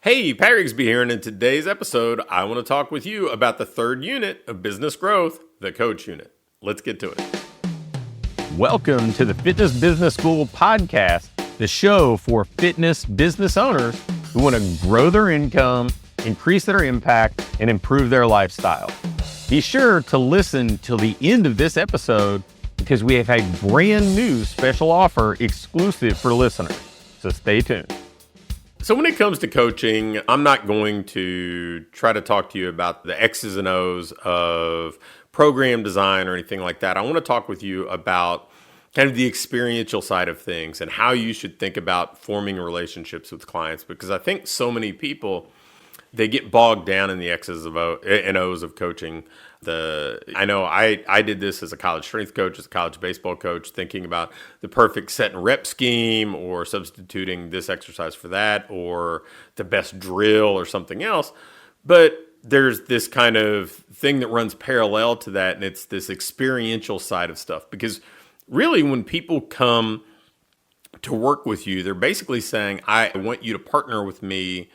Hey, Pat Rigsby here, and in today's episode, I want to talk with you about the third unit of business growth, the coach unit. Let's get to it. Welcome to the Fitness Business School podcast, the show for fitness business owners who want to grow their income, increase their impact, and improve their lifestyle. Be sure to listen till the end of this episode because we have a brand new special offer exclusive for listeners. So stay tuned. So when it comes to coaching, I'm not going to try to talk to you about the X's and O's of program design or anything like that. I want to talk with you about kind of the experiential side of things and how you should think about forming relationships with clients, because I think so many people, they get bogged down in the X's and O's of coaching. I know I did this as a college strength coach, as a college baseball coach, thinking about the perfect set and rep scheme or substituting this exercise for that or the best drill or something else. But there's this kind of thing that runs parallel to that, and it's this experiential side of stuff. Because really, when people come to work with you, they're basically saying, I want you to partner with me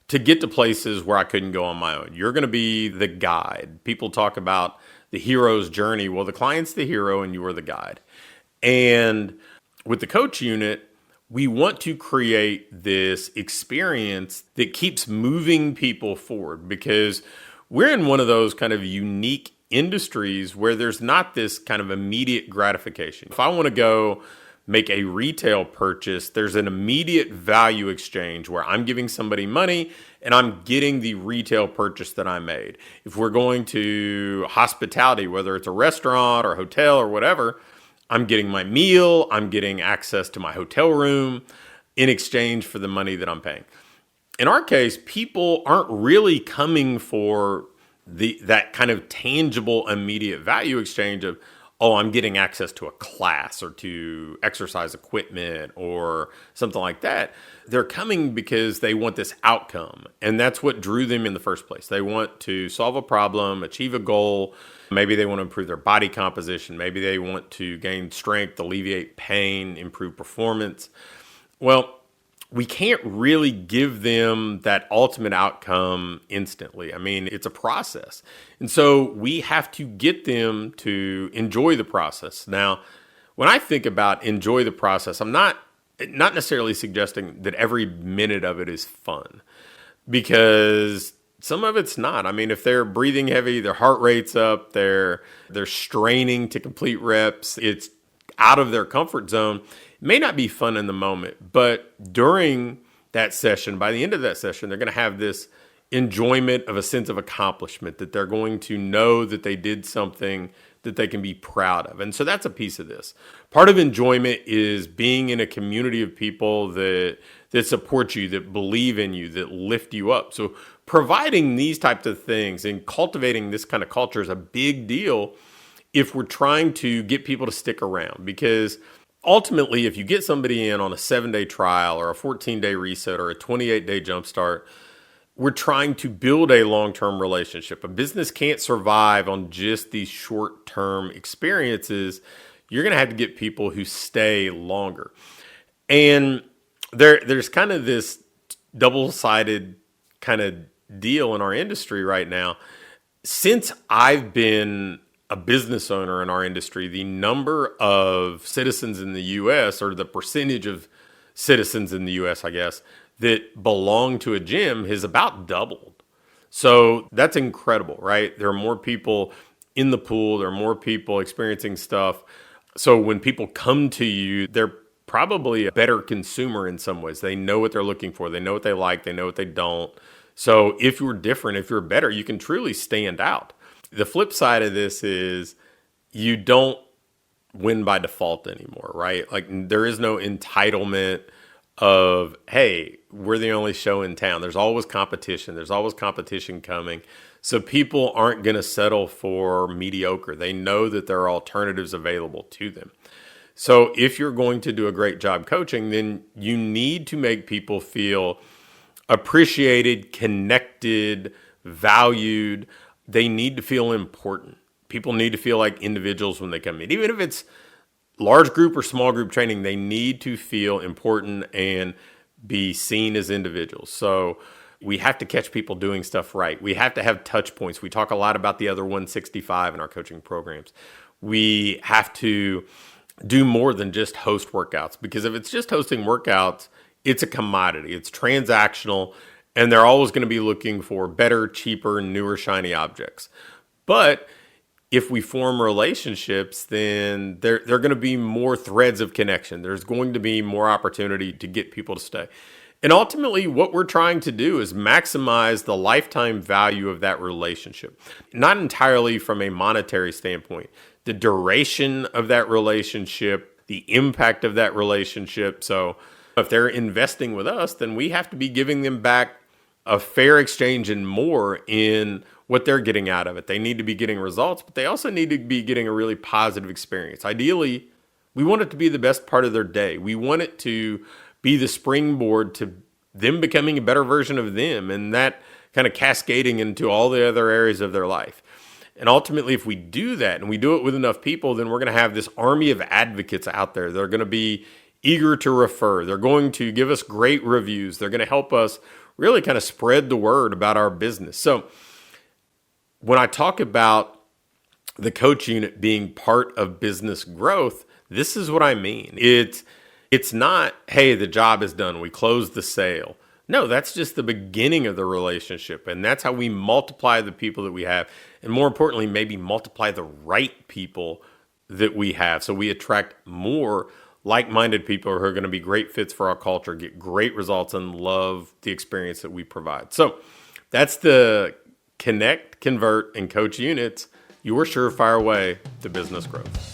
to get to places where I couldn't go on my own. You're going to be the guide. People talk about the hero's journey. Well, the client's the hero and you are the guide. And with the coach unit, we want to create this experience that keeps moving people forward, because we're in one of those kind of unique industries where there's not this kind of immediate gratification. If I want to go make a retail purchase, there's an immediate value exchange where I'm giving somebody money and I'm getting the retail purchase that I made. If we're going to hospitality, whether it's a restaurant or hotel or whatever, I'm getting my meal, I'm getting access to my hotel room in exchange for the money that I'm paying. In our case, people aren't really coming for that kind of tangible, immediate value exchange of, oh, I'm getting access to a class or to exercise equipment or something like that. They're coming because they want this outcome. And that's what drew them in the first place. They want to solve a problem, achieve a goal. Maybe they want to improve their body composition. Maybe they want to gain strength, alleviate pain, improve performance. Well, we can't really give them that ultimate outcome instantly. I mean, it's a process. And so we have to get them to enjoy the process. Now, when I think about enjoy the process, I'm not necessarily suggesting that every minute of it is fun, because some of it's not. I mean, if they're breathing heavy, their heart rate's up, they're straining to complete reps, it's out of their comfort zone. It may not be fun in the moment, but during that session, by the end of that session, they're going to have this enjoyment of a sense of accomplishment, that they're going to know that they did something that they can be proud of. And so that's a piece of this. Part of enjoyment is being in a community of people that support you, that believe in you, that lift you up. So providing these types of things and cultivating this kind of culture is a big deal if we're trying to get people to stick around. Because ultimately, if you get somebody in on a 7-day trial or a 14-day reset or a 28-day jumpstart, we're trying to build a long-term relationship. A business can't survive on just these short-term experiences. You're going to have to get people who stay longer. And there's kind of this double-sided kind of deal in our industry right now. Since I've been a business owner in our industry, the number of citizens in the U.S., or the percentage of citizens in the U.S., I guess, that belong to a gym has about doubled. So that's incredible, right? There are more people in the pool. There are more people experiencing stuff. So when people come to you, they're probably a better consumer in some ways. They know what they're looking for. They know what they like. They know what they don't. So if you're different, if you're better, you can truly stand out. The flip side of this is you don't win by default anymore, right? Like, there is no entitlement of, hey, we're the only show in town. There's always competition. There's always competition coming. So people aren't going to settle for mediocre. They know that there are alternatives available to them. So if you're going to do a great job coaching, then you need to make people feel appreciated, connected, valued. They need to feel important. People need to feel like individuals when they come in. Even if it's large group or small group training, they need to feel important and be seen as individuals. So We have to catch people doing stuff right. We have to have touch points. We talk a lot about the other 165 in our coaching programs. We have to do more than just host workouts, because if it's just hosting workouts, it's a commodity. It's transactional, and they're always going to be looking for better, cheaper, newer, shiny objects. But if we form relationships, then there are going to be more threads of connection. There's going to be more opportunity to get people to stay. And ultimately, what we're trying to do is maximize the lifetime value of that relationship, not entirely from a monetary standpoint. The duration of that relationship, the impact of that relationship. So if they're investing with us, then we have to be giving them back a fair exchange and more in what they're getting out of it. They need to be getting results, but they also need to be getting a really positive experience. Ideally, we want it to be the best part of their day. We want it to be the springboard to them becoming a better version of them, and that kind of cascading into all the other areas of their life. And ultimately, if we do that and we do it with enough people, then we're going to have this army of advocates out there. They're going to be eager to refer. They're going to give us great reviews. They're going to help us really kind of spread the word about our business. So when I talk about the coach unit being part of business growth, this is what I mean. It's not, hey, the job is done, we closed the sale. No, that's just the beginning of the relationship. And that's how we multiply the people that we have. And more importantly, maybe multiply the right people that we have. So we attract more like-minded people who are going to be great fits for our culture, get great results, and love the experience that we provide. So that's the connect, convert, and coach units, your surefire way to business growth.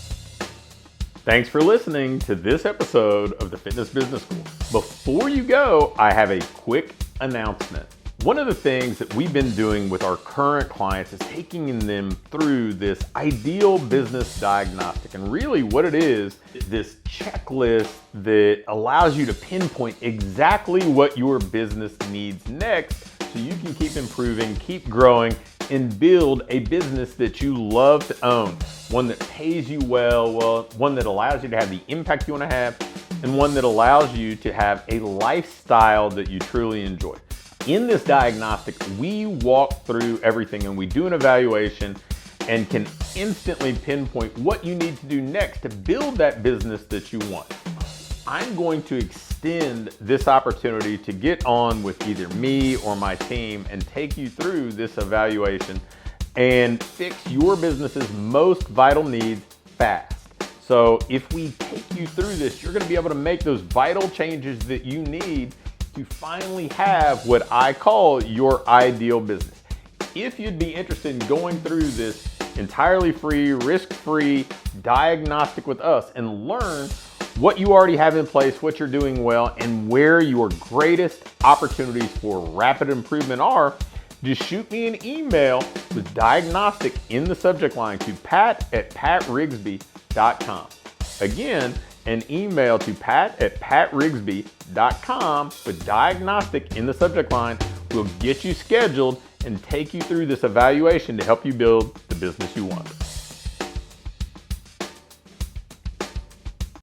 Thanks for listening to this episode of the Fitness Business School. Before you go, I have a quick announcement. One of the things that we've been doing with our current clients is taking them through this ideal business diagnostic. And really what it is this checklist that allows you to pinpoint exactly what your business needs next so you can keep improving, keep growing, and build a business that you love to own. One that pays you well, one that allows you to have the impact you want to have, and one that allows you to have a lifestyle that you truly enjoy. In this diagnostic, we walk through everything and we do an evaluation and can instantly pinpoint what you need to do next to build that business that you want. I'm going to extend this opportunity to get on with either me or my team and take you through this evaluation and fix your business's most vital needs fast. So if we take you through this, you're going to be able to make those vital changes that you need to finally have what I call your ideal business. If you'd be interested in going through this entirely free, risk-free diagnostic with us and learn what you already have in place, what you're doing well, and where your greatest opportunities for rapid improvement are, just shoot me an email with diagnostic in the subject line to pat@patrigsby.com. Again, an email to pat@patrigsby.com with diagnostic in the subject line will get you scheduled and take you through this evaluation to help you build the business you want.